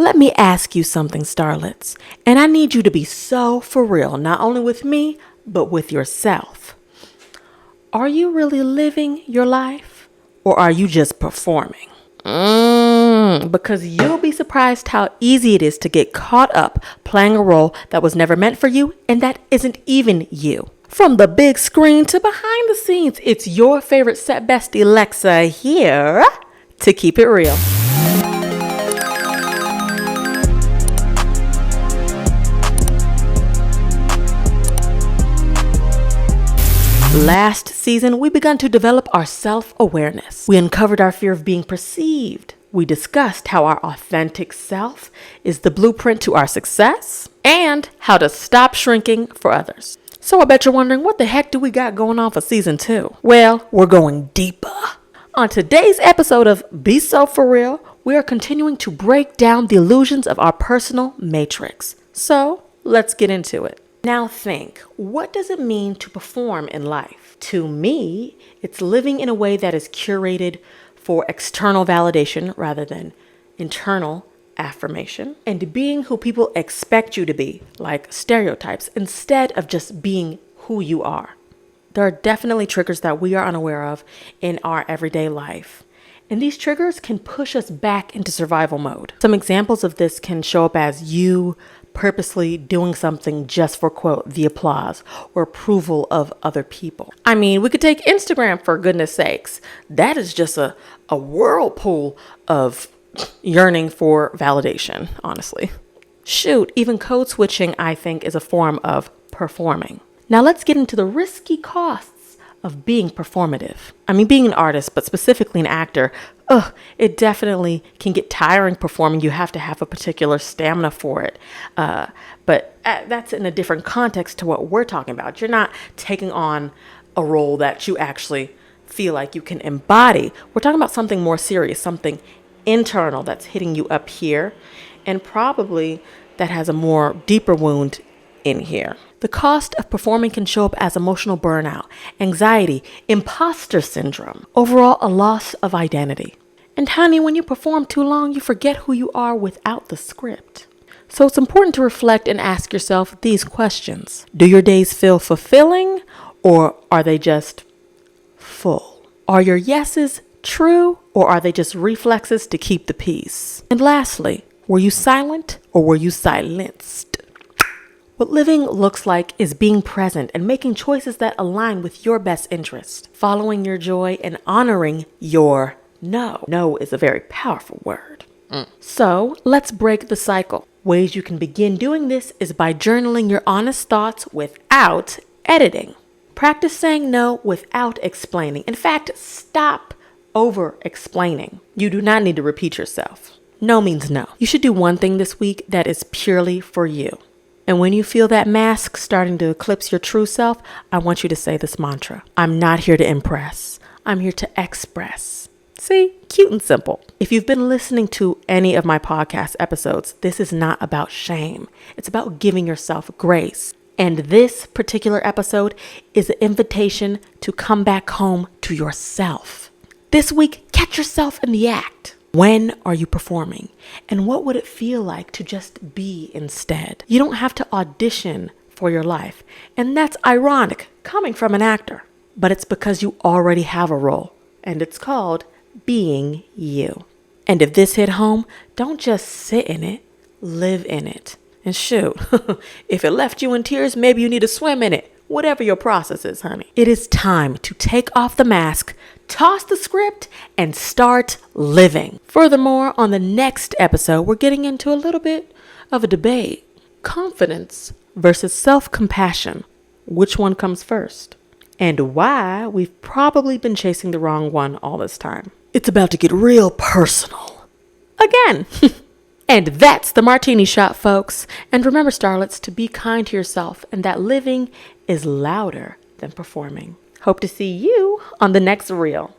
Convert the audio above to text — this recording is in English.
Let me ask you something, starlets, and I need you to be so for real, not only with me, but with yourself. Are you really living your life, or are you just performing? Because you'll be surprised how easy it is to get caught up playing a role that was never meant for you and that isn't even you. From the big screen to behind the scenes, it's your favorite set bestie Alexa here to keep it real. Last season, we began to develop our self-awareness. We uncovered our fear of being perceived. We discussed how our authentic self is the blueprint to our success and how to stop shrinking for others. So I bet you're wondering, what the heck do we got going on for season 2? Well, we're going deeper. On today's episode of Be So For Real, we are continuing to break down the illusions of our personal matrix. So let's get into it. Now think, what does it mean to perform in life? To me, it's living in a way that is curated for external validation rather than internal affirmation, and being who people expect you to be, like stereotypes, instead of just being who you are. There are definitely triggers that we are unaware of in our everyday life, and these triggers can push us back into survival mode. Some examples of this can show up as you purposely doing something just for, quote, the applause or approval of other people. I mean, we could take Instagram, for goodness sakes. That is just a whirlpool of yearning for validation, honestly. Shoot, even code switching, I think, is a form of performing. Now let's get into the risky costs of being performative. I mean, being an artist, but specifically an actor, it definitely can get tiring performing. You have to have a particular stamina for it. But that's in a different context to what we're talking about. You're not taking on a role that you actually feel like you can embody. We're talking about something more serious, something internal that's hitting you up here, and probably that has a more deeper wound in here. The cost of performing can show up as emotional burnout, anxiety, imposter syndrome, overall a loss of identity. And honey, when you perform too long, you forget who you are without the script. So it's important to reflect and ask yourself these questions. Do your days feel fulfilling, or are they just full? Are your yeses true, or are they just reflexes to keep the peace? And lastly, were you silent or were you silenced? What living looks like is being present and making choices that align with your best interest, following your joy and honoring your no. No is a very powerful word. So let's break the cycle. Ways you can begin doing this is by journaling your honest thoughts without editing. Practice saying no without explaining. In fact, stop over-explaining. You do not need to repeat yourself. No means no. You should do one thing this week that is purely for you. And when you feel that mask starting to eclipse your true self, I want you to say this mantra. I'm not here to impress. I'm here to express. See? Cute and simple. If you've been listening to any of my podcast episodes, this is not about shame. It's about giving yourself grace. And this particular episode is an invitation to come back home to yourself. This week, catch yourself in the act. When are you performing? And what would it feel like to just be instead? You don't have to audition for your life. And that's ironic coming from an actor. But it's because you already have a role. And it's called being you. And if this hit home, don't just sit in it, live in it. And shoot, if it left you in tears, maybe you need to swim in it. Whatever your process is, honey. It is time to take off the mask, toss the script, and start living. Furthermore, on the next episode, we're getting into a little bit of a debate. Confidence versus self-compassion. Which one comes first? And why we've probably been chasing the wrong one all this time. It's about to get real personal. Again. And that's the martini shot, folks. And remember, starlets, to be kind to yourself and that living is louder than performing. Hope to see you on the next reel.